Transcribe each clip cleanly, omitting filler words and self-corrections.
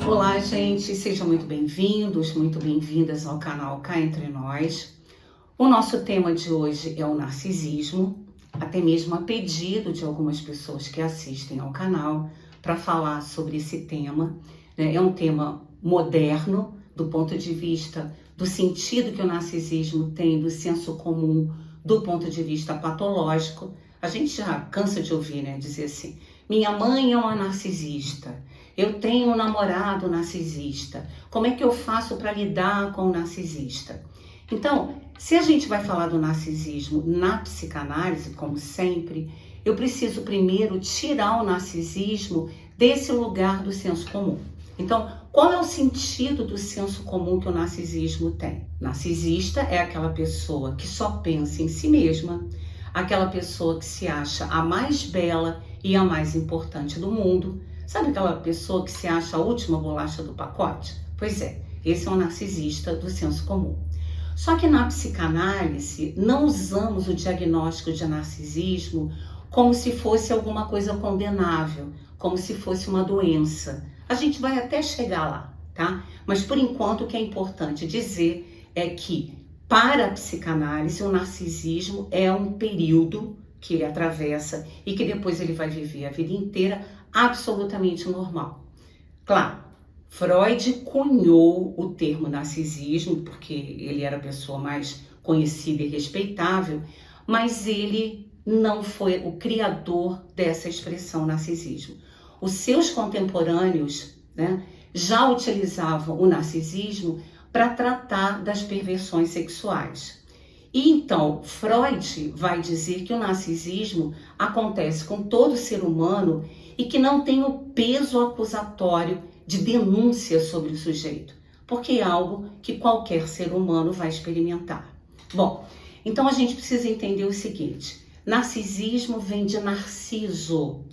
Olá, gente, sejam muito bem-vindos, muito bem-vindas ao canal Cá Entre Nós. O nosso tema de hoje é o narcisismo, até mesmo a pedido de algumas pessoas que assistem ao canal para falar sobre esse tema. É um tema moderno, do ponto de vista do sentido que o narcisismo tem, do senso comum, do ponto de vista patológico. A gente já cansa de ouvir, né, dizer assim, minha mãe é uma narcisista, eu tenho um namorado narcisista, como é que eu faço para lidar com o narcisista? Então, se a gente vai falar do narcisismo na psicanálise, como sempre, eu preciso primeiro tirar o narcisismo desse lugar do senso comum. Então, qual é o sentido do senso comum que o narcisismo tem? Narcisista é aquela pessoa que só pensa em si mesma, aquela pessoa que se acha a mais bela e a mais importante do mundo. Sabe aquela pessoa que se acha a última bolacha do pacote? Pois é, esse é um narcisista do senso comum. Só que na psicanálise, não usamos o diagnóstico de narcisismo como se fosse alguma coisa condenável, como se fosse uma doença. A gente vai até chegar lá, tá? Mas por enquanto o que é importante dizer é que para a psicanálise o narcisismo é um período que ele atravessa e que depois ele vai viver a vida inteira absolutamente normal. Claro, Freud cunhou o termo narcisismo porque ele era a pessoa mais conhecida e respeitável, mas ele não foi o criador dessa expressão narcisismo. Os seus contemporâneos, né, já utilizavam o narcisismo para tratar das perversões sexuais. E então, Freud vai dizer que o narcisismo acontece com todo ser humano e que não tem o peso acusatório de denúncia sobre o sujeito, porque é algo que qualquer ser humano vai experimentar. Bom, então a gente precisa entender o seguinte, narcisismo vem de narciso.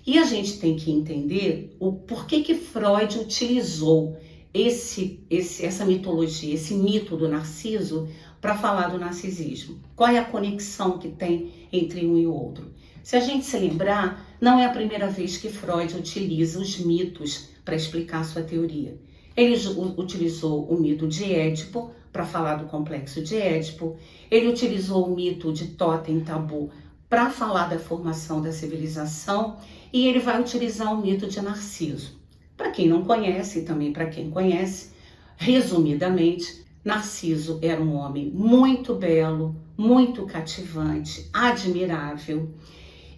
E a gente tem que entender o porquê que Freud utilizou essa mitologia, esse mito do Narciso para falar do narcisismo. Qual é a conexão que tem entre um e o outro? Se a gente se lembrar, não é a primeira vez que Freud utiliza os mitos para explicar sua teoria. Ele utilizou o mito de Édipo para falar do complexo de Édipo, ele utilizou o mito de Totem e Tabu para falar da formação da civilização e ele vai utilizar o mito de Narciso. Para quem não conhece e também para quem conhece, resumidamente, Narciso era um homem muito belo, muito cativante, admirável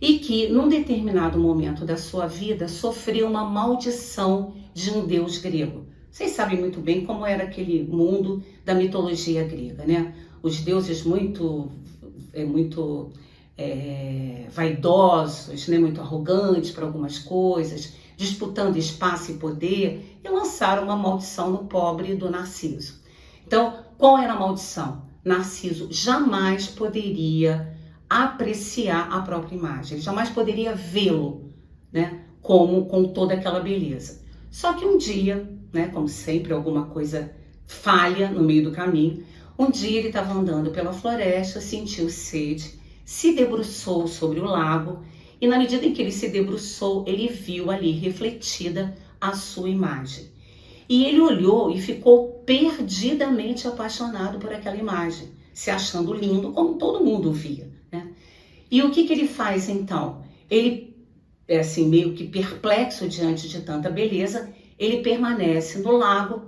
e que, num determinado momento da sua vida, sofreu uma maldição de um deus grego. Vocês sabem muito bem como era aquele mundo da mitologia grega, né? Os deuses muito vaidosos, né? Muito arrogantes para algumas coisas, disputando espaço e poder, e lançaram uma maldição no pobre do Narciso. Então, qual era a maldição? Narciso jamais poderia apreciar a própria imagem, ele jamais poderia vê-lo, né, com toda aquela beleza. Só que um dia, né, como sempre, alguma coisa falha no meio do caminho, um dia ele estava andando pela floresta, sentiu sede, se debruçou sobre o lago e na medida em que ele se debruçou, ele viu ali refletida a sua imagem. E ele olhou e ficou perdidamente apaixonado por aquela imagem, se achando lindo como todo mundo via, né? E o que ele faz então? Ele, assim, meio que perplexo diante de tanta beleza, ele permanece no lago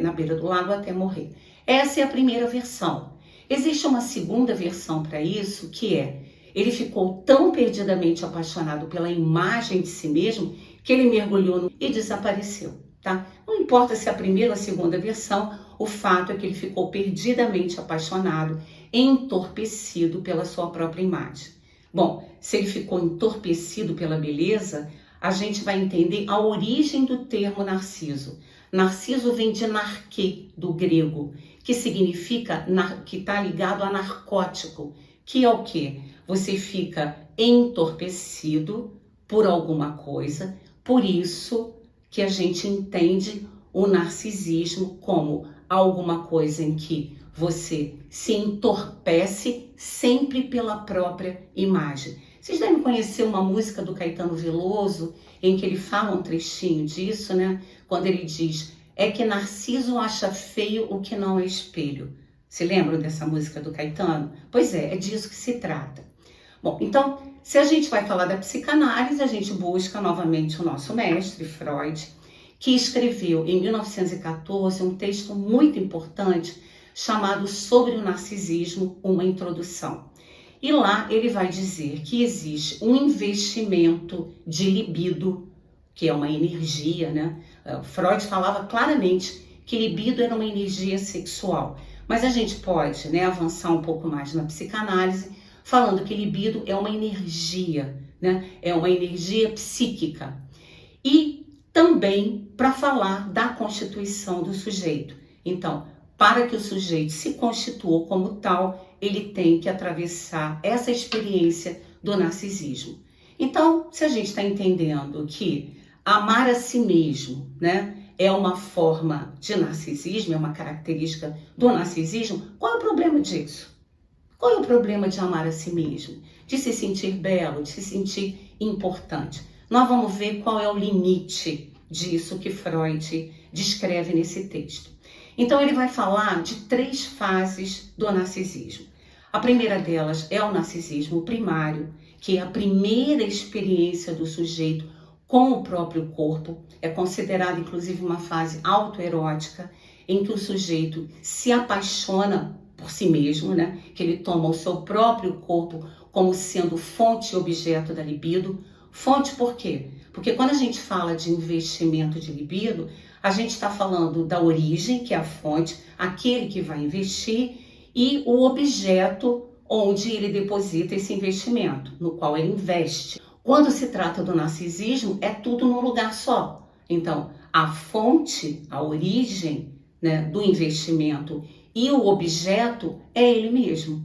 na beira do lago até morrer. Essa é a primeira versão. Existe uma segunda versão para isso, que é, ele ficou tão perdidamente apaixonado pela imagem de si mesmo, que ele mergulhou e desapareceu, tá? Não importa se é a primeira ou a segunda versão, o fato é que ele ficou perdidamente apaixonado, entorpecido pela sua própria imagem. Bom, se ele ficou entorpecido pela beleza, a gente vai entender a origem do termo Narciso. Narciso vem de narquê, do grego, que significa, que está ligado a narcótico, que é o quê? Você fica entorpecido por alguma coisa, por isso que a gente entende o narcisismo como alguma coisa em que Você se entorpece sempre pela própria imagem. Vocês devem conhecer uma música do Caetano Veloso, em que ele fala um trechinho disso, né? Quando ele diz, é que Narciso acha feio o que não é espelho. Se lembram dessa música do Caetano? Pois é disso que se trata. Bom, então, se a gente vai falar da psicanálise, a gente busca novamente o nosso mestre, Freud, que escreveu em 1914 um texto muito importante chamado Sobre o Narcisismo, uma introdução. E lá ele vai dizer que existe um investimento de libido, que é uma energia, né? Freud falava claramente que libido era uma energia sexual. Mas a gente pode, né, avançar um pouco mais na psicanálise, falando que libido é uma energia, né? É uma energia psíquica. E também para falar da constituição do sujeito. Então, para que o sujeito se constitua como tal, ele tem que atravessar essa experiência do narcisismo. Então, se a gente está entendendo que amar a si mesmo, né, é uma forma de narcisismo, é uma característica do narcisismo, qual é o problema disso? Qual é o problema de amar a si mesmo? De se sentir belo, de se sentir importante? Nós vamos ver qual é o limite disso que Freud descreve nesse texto. Então ele vai falar de 3 fases do narcisismo. A primeira delas é o narcisismo primário, que é a primeira experiência do sujeito com o próprio corpo. É considerada inclusive uma fase autoerótica, em que o sujeito se apaixona por si mesmo, né? Que ele toma o seu próprio corpo como sendo fonte e objeto da libido. Fonte por quê? Porque quando a gente fala de investimento de libido, a gente está falando da origem, que é a fonte, aquele que vai investir, e o objeto onde ele deposita esse investimento, no qual ele investe. Quando se trata do narcisismo, é tudo num lugar só. Então, a fonte, a origem, né, do investimento e o objeto é ele mesmo.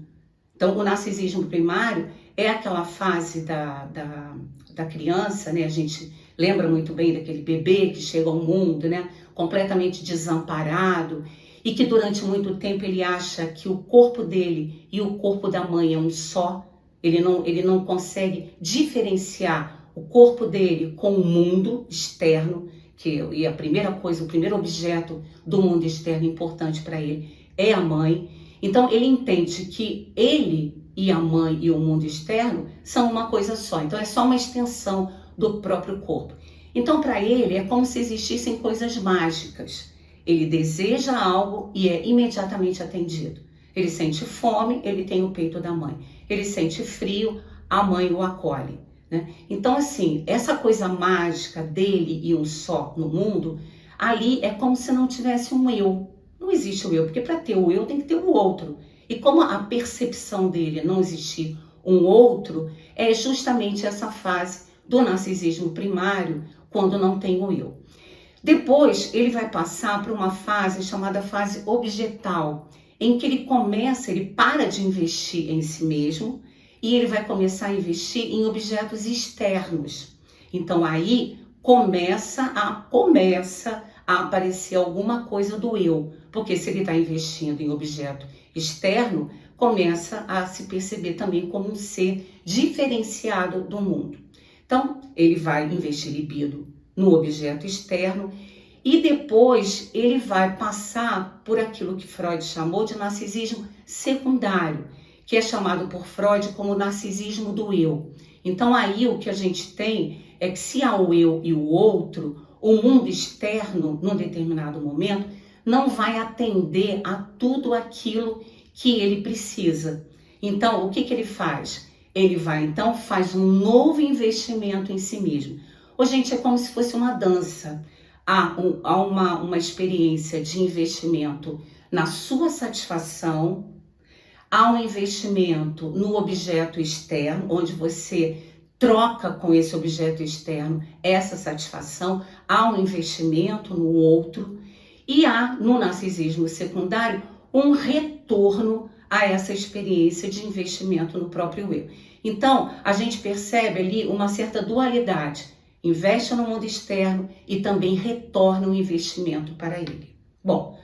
Então, o narcisismo primário é aquela fase da criança, né? A gente lembra muito bem daquele bebê que chega ao mundo, né? Completamente desamparado e que durante muito tempo ele acha que o corpo dele e o corpo da mãe é um só. Ele não consegue diferenciar o corpo dele com o mundo externo, e a primeira coisa, o primeiro objeto do mundo externo importante para ele é a mãe. Então ele entende que ele e a mãe e o mundo externo são uma coisa só. Então é só uma extensão do próprio corpo. Então para ele é como se existissem coisas mágicas. Ele deseja algo e é imediatamente atendido. Ele sente fome, ele tem o peito da mãe. Ele sente frio, a mãe o acolhe, né? Então assim, essa coisa mágica dele e um só no mundo, ali é como se não tivesse um eu. Não existe o eu, porque para ter o eu tem que ter o outro. E como a percepção dele não existir um outro, é justamente essa fase do narcisismo primário, quando não tem o eu. Depois ele vai passar para uma fase chamada fase objetal, em que ele para de investir em si mesmo e ele vai começar a investir em objetos externos. Então aí começa a aparecer alguma coisa do eu, porque se ele está investindo em objeto externo, começa a se perceber também como um ser diferenciado do mundo. Então, ele vai investir libido no objeto externo e depois ele vai passar por aquilo que Freud chamou de narcisismo secundário, que é chamado por Freud como narcisismo do eu. Então, aí o que a gente tem é que se há o eu e o outro, o mundo externo, num determinado momento, não vai atender a tudo aquilo que ele precisa. Então, o que ele faz? Ele vai, então, faz um novo investimento em si mesmo. Ô, gente, é como se fosse uma dança. Há uma experiência de investimento na sua satisfação, há um investimento no objeto externo, onde você troca com esse objeto externo essa satisfação, há um investimento no outro e há, no narcisismo secundário, um retorno a essa experiência de investimento no próprio eu. Então, a gente percebe ali uma certa dualidade. Investe no mundo externo e também retorna o investimento para ele. Bom,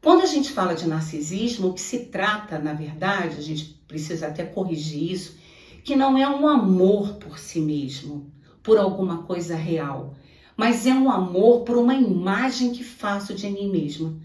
Quando a gente fala de narcisismo, o que se trata, na verdade, a gente precisa até corrigir isso, que não é um amor por si mesmo, por alguma coisa real, mas é um amor por uma imagem que faço de mim mesma.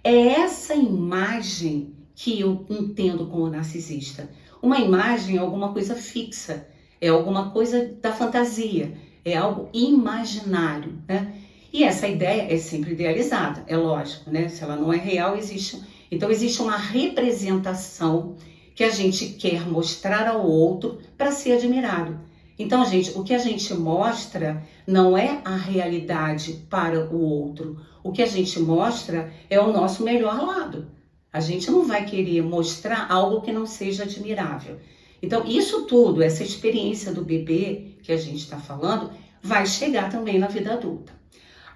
É essa imagem que eu entendo como narcisista. Uma imagem é alguma coisa fixa, é alguma coisa da fantasia, é algo imaginário, né? E essa ideia é sempre idealizada, é lógico, né? Se ela não é real, existe. Então existe uma representação que a gente quer mostrar ao outro para ser admirado. Então, gente, o que a gente mostra não é a realidade para o outro. O que a gente mostra é o nosso melhor lado. A gente não vai querer mostrar algo que não seja admirável. Então, isso tudo, essa experiência do bebê que a gente está falando, vai chegar também na vida adulta.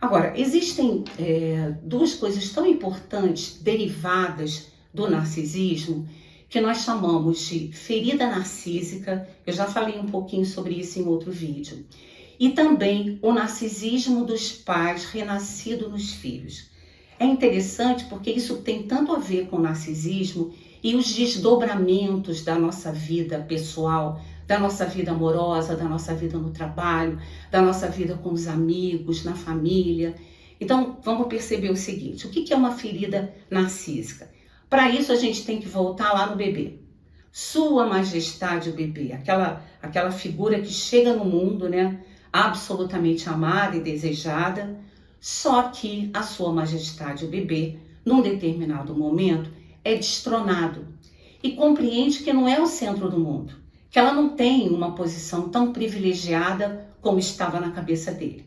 Agora, existem duas coisas tão importantes derivadas do narcisismo que nós chamamos de ferida narcísica. Eu já falei um pouquinho sobre isso em outro vídeo. E também o narcisismo dos pais renascido nos filhos. É interessante porque isso tem tanto a ver com o narcisismo e os desdobramentos da nossa vida pessoal, da nossa vida amorosa, da nossa vida no trabalho, da nossa vida com os amigos, na família. Então, vamos perceber o seguinte, o que é uma ferida narcísica? Para isso, a gente tem que voltar lá no bebê. Sua Majestade o bebê, aquela figura que chega no mundo, né, absolutamente amada e desejada, só que a Sua Majestade o bebê, num determinado momento, é destronado e compreende que não é o centro do mundo, que ela não tem uma posição tão privilegiada como estava na cabeça dele.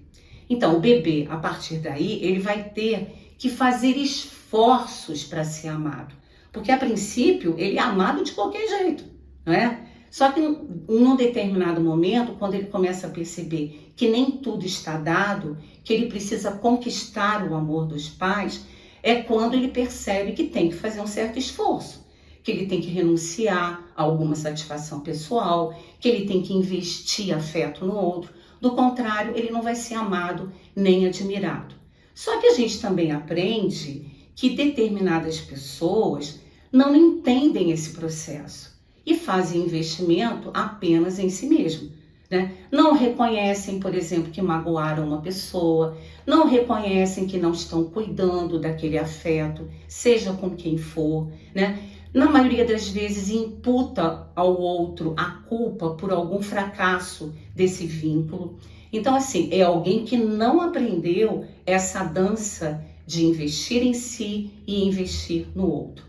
Então, o bebê, a partir daí, ele vai ter que fazer esforços para ser amado, porque a princípio ele é amado de qualquer jeito, não é? Só que num determinado momento, quando ele começa a perceber que nem tudo está dado, que ele precisa conquistar o amor dos pais, é quando ele percebe que tem que fazer um certo esforço, que ele tem que renunciar a alguma satisfação pessoal, que ele tem que investir afeto no outro. Do contrário, ele não vai ser amado nem admirado. Só que a gente também aprende que determinadas pessoas não entendem esse processo e fazem investimento apenas em si mesmo, né? Não reconhecem, por exemplo, que magoaram uma pessoa, não reconhecem que não estão cuidando daquele afeto, seja com quem for, né? Na maioria das vezes imputa ao outro a culpa por algum fracasso desse vínculo. Então, assim, é alguém que não aprendeu essa dança de investir em si e investir no outro.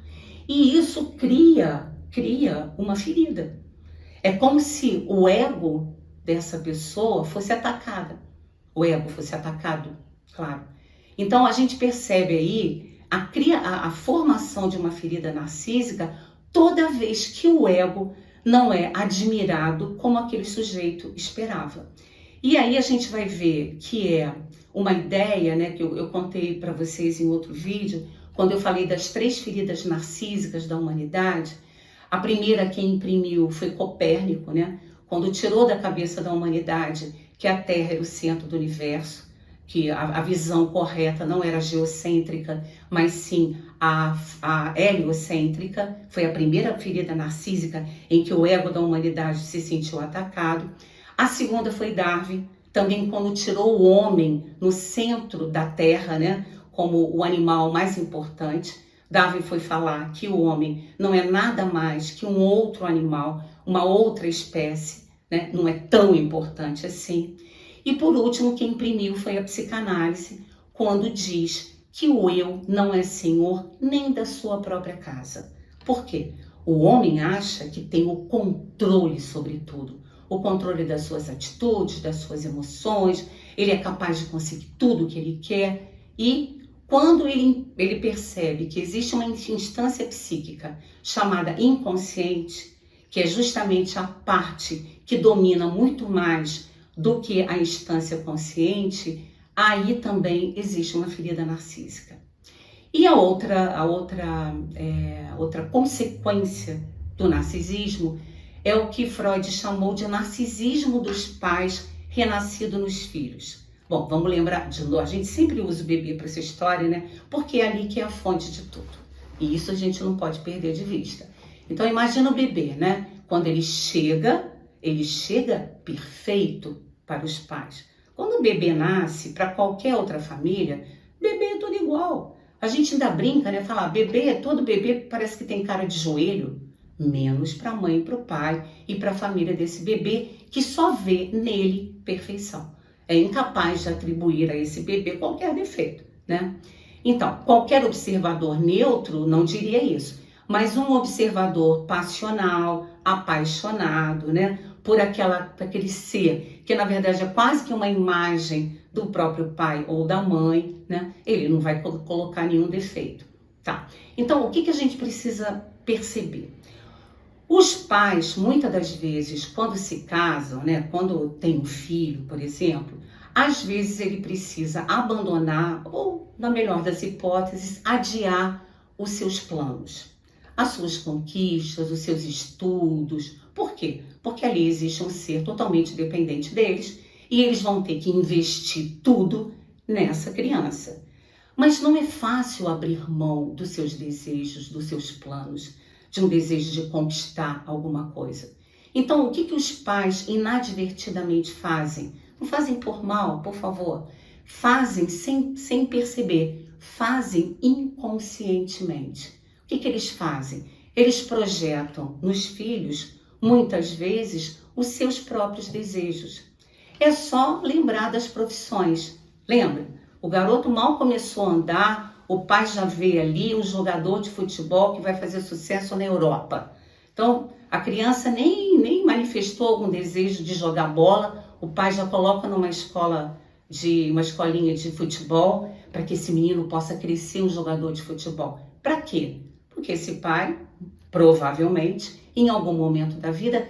E isso cria uma ferida. É como se o ego dessa pessoa fosse atacada. O ego fosse atacado, claro. Então, a gente percebe aí a formação de uma ferida narcísica toda vez que o ego não é admirado como aquele sujeito esperava. E aí a gente vai ver que é uma ideia, né, que eu contei para vocês em outro vídeo, quando eu falei das 3 feridas narcísicas da humanidade. A primeira quem imprimiu foi Copérnico, né, quando tirou da cabeça da humanidade que a Terra era o centro do universo, que a visão correta não era geocêntrica, mas sim a heliocêntrica. Foi a primeira ferida narcísica em que o ego da humanidade se sentiu atacado. A segunda foi Darwin, também quando tirou o homem no centro da Terra, né, como o animal mais importante. Darwin foi falar que o homem não é nada mais que um outro animal, uma outra espécie, né, não é tão importante assim. E por último, quem imprimiu foi a psicanálise, quando diz que o eu não é senhor nem da sua própria casa. Por quê? O homem acha que tem o controle sobre tudo, o controle das suas atitudes, das suas emoções, ele é capaz de conseguir tudo o que ele quer. E quando ele percebe que existe uma instância psíquica chamada inconsciente, que é justamente a parte que domina muito mais do que a instância consciente, aí também existe uma ferida narcísica. E a outra consequência do narcisismo é o que Freud chamou de narcisismo dos pais renascido nos filhos. Bom, vamos lembrar de novo, a gente sempre usa o bebê para essa história, né? Porque é ali que é a fonte de tudo. E isso a gente não pode perder de vista. Então imagina o bebê, né? Quando ele chega perfeito para os pais. Quando o bebê nasce, para qualquer outra família, bebê é tudo igual. A gente ainda brinca, né? Fala, todo bebê parece que tem cara de joelho, menos para a mãe e para o pai e para a família desse bebê que só vê nele perfeição. É incapaz de atribuir a esse bebê qualquer defeito, né? Então, qualquer observador neutro não diria isso, mas um observador passional, apaixonado, né? Por aquele ser, que na verdade é quase que uma imagem do próprio pai ou da mãe, né? Ele não vai colocar nenhum defeito, tá? Então, o que a gente precisa perceber? Os pais, muitas das vezes, quando se casam, né? Quando tem um filho, por exemplo, às vezes ele precisa abandonar, ou, na melhor das hipóteses, adiar os seus planos, as suas conquistas, os seus estudos. Por quê? Porque ali existe um ser totalmente dependente deles e eles vão ter que investir tudo nessa criança. Mas não é fácil abrir mão dos seus desejos, dos seus planos, de um desejo de conquistar alguma coisa. Então, o que os pais inadvertidamente fazem? Não fazem por mal, por favor. Fazem sem perceber, fazem inconscientemente. O que eles fazem? Eles projetam nos filhos, muitas vezes, os seus próprios desejos. É só lembrar das profissões. Lembra? O garoto mal começou a andar, o pai já vê ali um jogador de futebol que vai fazer sucesso na Europa. Então, a criança nem manifestou algum desejo de jogar bola, o pai já coloca uma escolinha de futebol para que esse menino possa crescer um jogador de futebol. Para quê? Porque esse pai, provavelmente, em algum momento da vida,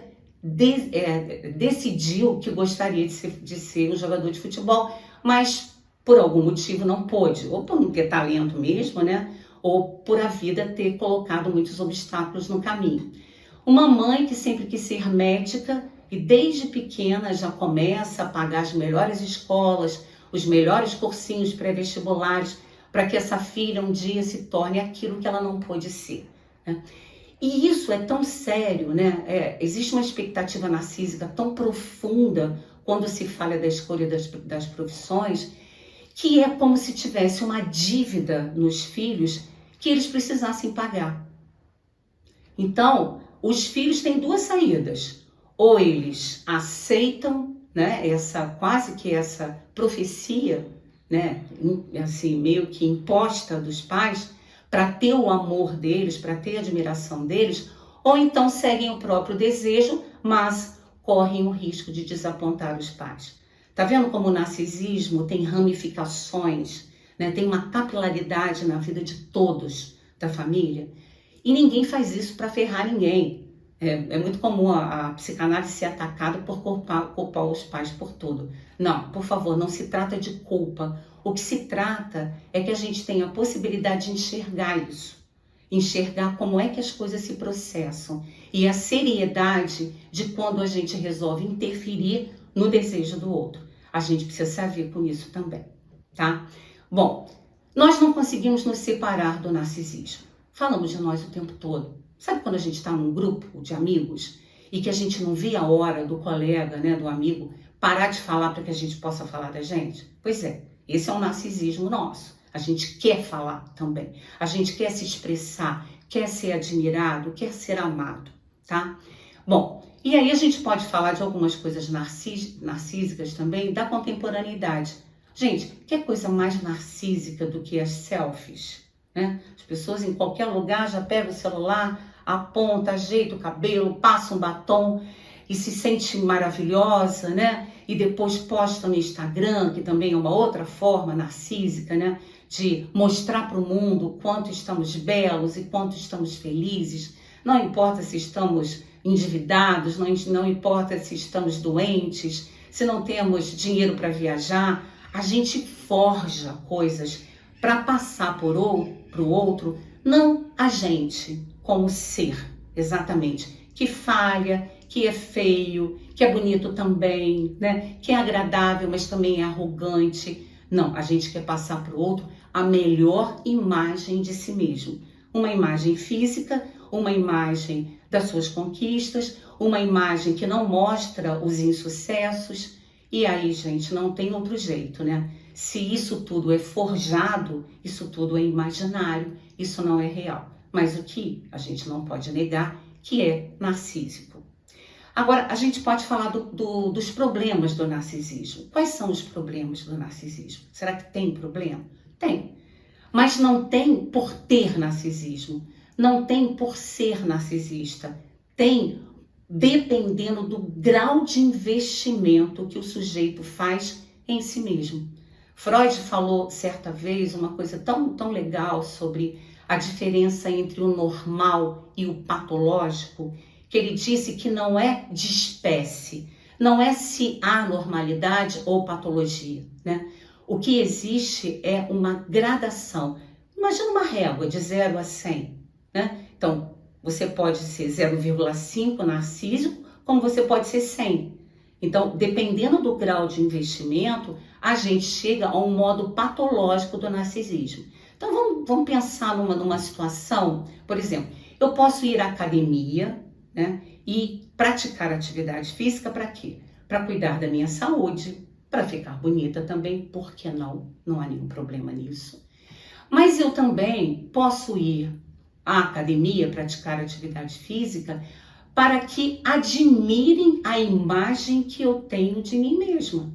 decidiu que gostaria de ser um jogador de futebol, mas por algum motivo não pôde, ou por não ter talento mesmo, né? Ou por a vida ter colocado muitos obstáculos no caminho. Uma mãe que sempre quis ser médica e desde pequena já começa a pagar as melhores escolas, os melhores cursinhos pré-vestibulares, para que essa filha um dia se torne aquilo que ela não pôde ser, né? E isso é tão sério, né? Existe uma expectativa narcísica tão profunda quando se fala da escolha das profissões, que é como se tivesse uma dívida nos filhos que eles precisassem pagar. Então, os filhos têm duas saídas. Ou eles aceitam, né, quase que essa profecia, né, assim, meio que imposta dos pais, para ter o amor deles, para ter a admiração deles, ou então seguem o próprio desejo, mas correm o risco de desapontar os pais. Tá vendo como o narcisismo tem ramificações, né? Tem uma capilaridade na vida de todos da família? E ninguém faz isso para ferrar ninguém. É muito comum a psicanálise ser atacada por culpar os pais por tudo. Não, por favor, não se trata de culpa. O que se trata é que a gente tenha a possibilidade de enxergar isso. Enxergar como é que as coisas se processam. E a seriedade de quando a gente resolve interferir no desejo do outro. A gente precisa saber com isso também, tá? Bom, nós não conseguimos nos separar do narcisismo. Falamos de nós o tempo todo. Sabe quando a gente está num grupo de amigos e que a gente não vê a hora do colega, né, do amigo, parar de falar para que a gente possa falar da gente? Pois é, esse é um narcisismo nosso. A gente quer falar também. A gente quer se expressar, quer ser admirado, quer ser amado, tá? Bom, e aí a gente pode falar de algumas coisas narcísicas também da contemporaneidade. Gente, que coisa mais narcísica do que as selfies, né? As pessoas em qualquer lugar já pegam o celular, aponta, ajeita o cabelo, passa um batom e se sente maravilhosa, né? E depois posta no Instagram, que também é uma outra forma narcísica, né? De mostrar para o mundo o quanto estamos belos e quanto estamos felizes. Não importa se estamos endividados, não importa se estamos doentes, se não temos dinheiro para viajar, a gente forja coisas para passar para o outro, não a gente como ser exatamente, que falha, que é feio, que é bonito também, né? Que é agradável, mas também é arrogante. Não, a gente quer passar para o outro a melhor imagem de si mesmo. Uma imagem física, uma imagem das suas conquistas, uma imagem que não mostra os insucessos. E aí, gente, não tem outro jeito, né? Se isso tudo é forjado, isso tudo é imaginário, isso não é real. Mas o que a gente não pode negar que é narcísico. Agora, a gente pode falar dos problemas do narcisismo. Quais são os problemas do narcisismo? Será que tem problema? Tem. Mas não tem por ter narcisismo. Não tem por ser narcisista. Tem dependendo do grau de investimento que o sujeito faz em si mesmo. Freud falou certa vez uma coisa tão legal sobre a diferença entre o normal e o patológico, que ele disse que não é de espécie, não é se há normalidade ou patologia, né? O que existe é uma gradação. Imagina uma régua de 0 a 100, né? Então, você pode ser 0,5 narcísico, como você pode ser 100. Então, dependendo do grau de investimento, a gente chega a um modo patológico do narcisismo. Então, vamos pensar numa situação, por exemplo, eu posso ir à academia, né, e praticar atividade física para quê? Para cuidar da minha saúde, para ficar bonita também, por que não? Não há nenhum problema nisso. Mas eu também posso ir à academia, praticar atividade física, para que admirem a imagem que eu tenho de mim mesma.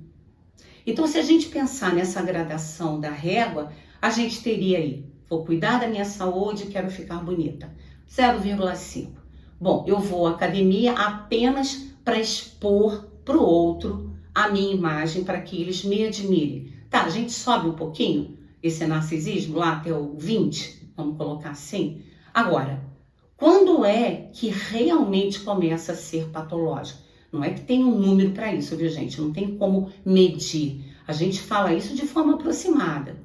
Então, se a gente pensar nessa gradação da régua, a gente teria aí, vou cuidar da minha saúde, quero ficar bonita, 0,5. Bom, eu vou à academia apenas para expor para o outro a minha imagem, para que eles me admirem. Tá, a gente sobe um pouquinho esse narcisismo lá até o 20, vamos colocar assim. Agora, quando é que realmente começa a ser patológico? Não é que tem um número para isso, viu, gente? Não tem como medir. A gente fala isso de forma aproximada.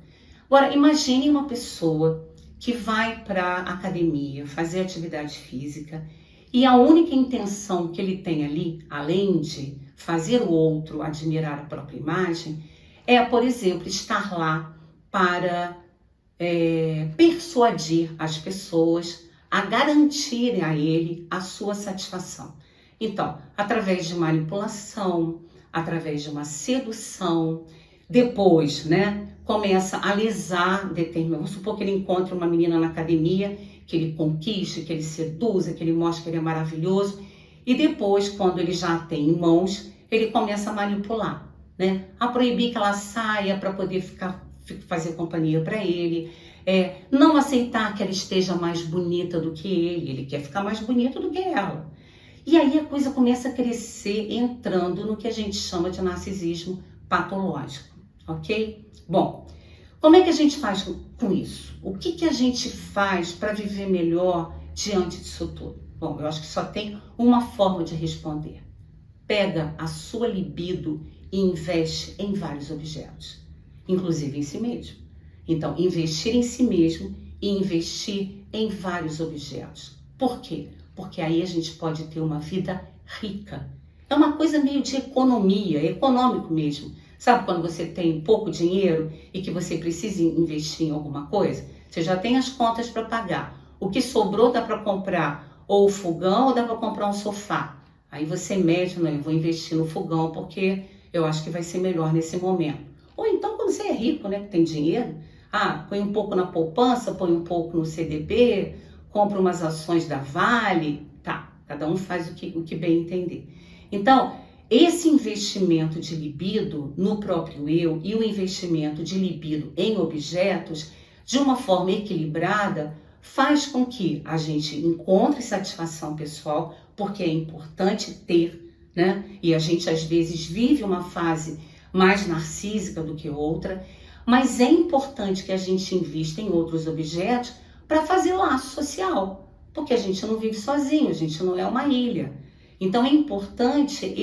Agora, imagine uma pessoa que vai para a academia fazer atividade física e a única intenção que ele tem ali, além de fazer o outro admirar a própria imagem, é, por exemplo, estar lá para persuadir as pessoas a garantirem a ele a sua satisfação. Então, através de manipulação, através de uma sedução, depois, né, começa a lesar determinado. Vamos supor que ele encontre uma menina na academia, que ele conquiste, que ele seduza, que ele mostre que ele é maravilhoso, e depois, quando ele já tem em mãos, ele começa a manipular, né, a proibir que ela saia para poder fazer companhia para ele, não aceitar que ela esteja mais bonita do que ele quer ficar mais bonito do que ela. E aí a coisa começa a crescer, entrando no que a gente chama de narcisismo patológico, ok? Bom, como é que a gente faz com isso? O que a gente faz para viver melhor diante disso tudo? Bom, eu acho que só tem uma forma de responder. Pega a sua libido e investe em vários objetos, inclusive em si mesmo. Então, investir em si mesmo e investir em vários objetos. Por quê? Porque aí a gente pode ter uma vida rica. É uma coisa meio de economia, econômico mesmo. Sabe quando você tem pouco dinheiro e que você precisa investir em alguma coisa? Você já tem as contas para pagar. O que sobrou dá para comprar ou o fogão ou dá para comprar um sofá. Aí você mede, não, eu vou investir no fogão porque eu acho que vai ser melhor nesse momento. Ou então quando você é rico, né, que tem dinheiro, põe um pouco na poupança, põe um pouco no CDB, compra umas ações da Vale, tá, cada um faz o que bem entender. Então, esse investimento de libido no próprio eu e o investimento de libido em objetos, de uma forma equilibrada, faz com que a gente encontre satisfação pessoal, porque é importante ter, né? E a gente às vezes vive uma fase mais narcísica do que outra, mas é importante que a gente invista em outros objetos para fazer laço social, porque a gente não vive sozinho, a gente não é uma ilha. Então é importante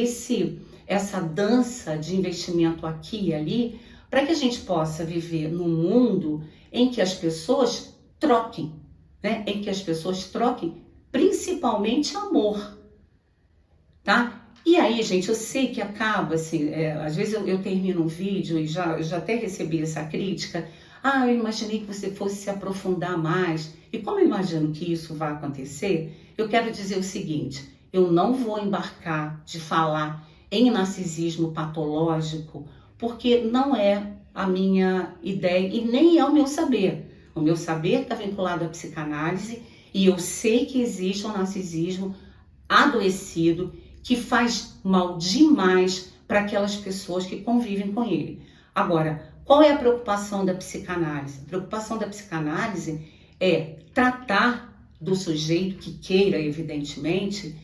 essa dança de investimento aqui e ali, para que a gente possa viver num mundo em que as pessoas troquem, né? Em que as pessoas troquem principalmente amor, tá? E aí, gente, eu sei que acaba assim, às vezes eu termino um vídeo e já até recebi essa crítica. Eu imaginei que você fosse se aprofundar mais. E como eu imagino que isso vai acontecer, eu quero dizer o seguinte: eu não vou embarcar de falar em narcisismo patológico, porque não é a minha ideia e nem é o meu saber. O meu saber está vinculado à psicanálise e eu sei que existe um narcisismo adoecido que faz mal demais para aquelas pessoas que convivem com ele. Agora, qual é a preocupação da psicanálise? A preocupação da psicanálise é tratar do sujeito que queira, evidentemente,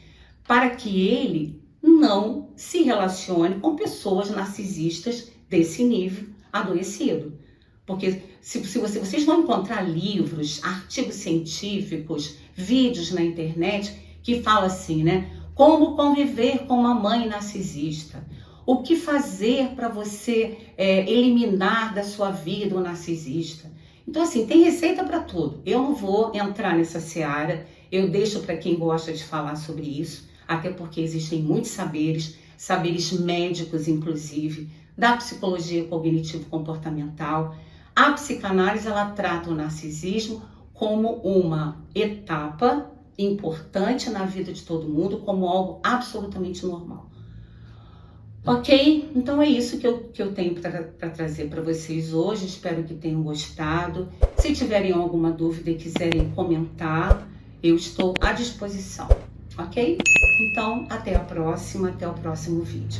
para que ele não se relacione com pessoas narcisistas desse nível adoecido. Porque se vocês vão encontrar livros, artigos científicos, vídeos na internet que falam assim, né? Como conviver com uma mãe narcisista? O que fazer para você eliminar da sua vida o narcisista? Então, assim, tem receita para tudo. Eu não vou entrar nessa seara, eu deixo para quem gosta de falar sobre isso, até porque existem muitos saberes médicos, inclusive, da psicologia cognitivo-comportamental. A psicanálise, ela trata o narcisismo como uma etapa importante na vida de todo mundo, como algo absolutamente normal. Ok? Então é isso que eu tenho para trazer para vocês hoje. Espero que tenham gostado. Se tiverem alguma dúvida e quiserem comentar, eu estou à disposição. Ok? Então, até a próxima, até o próximo vídeo.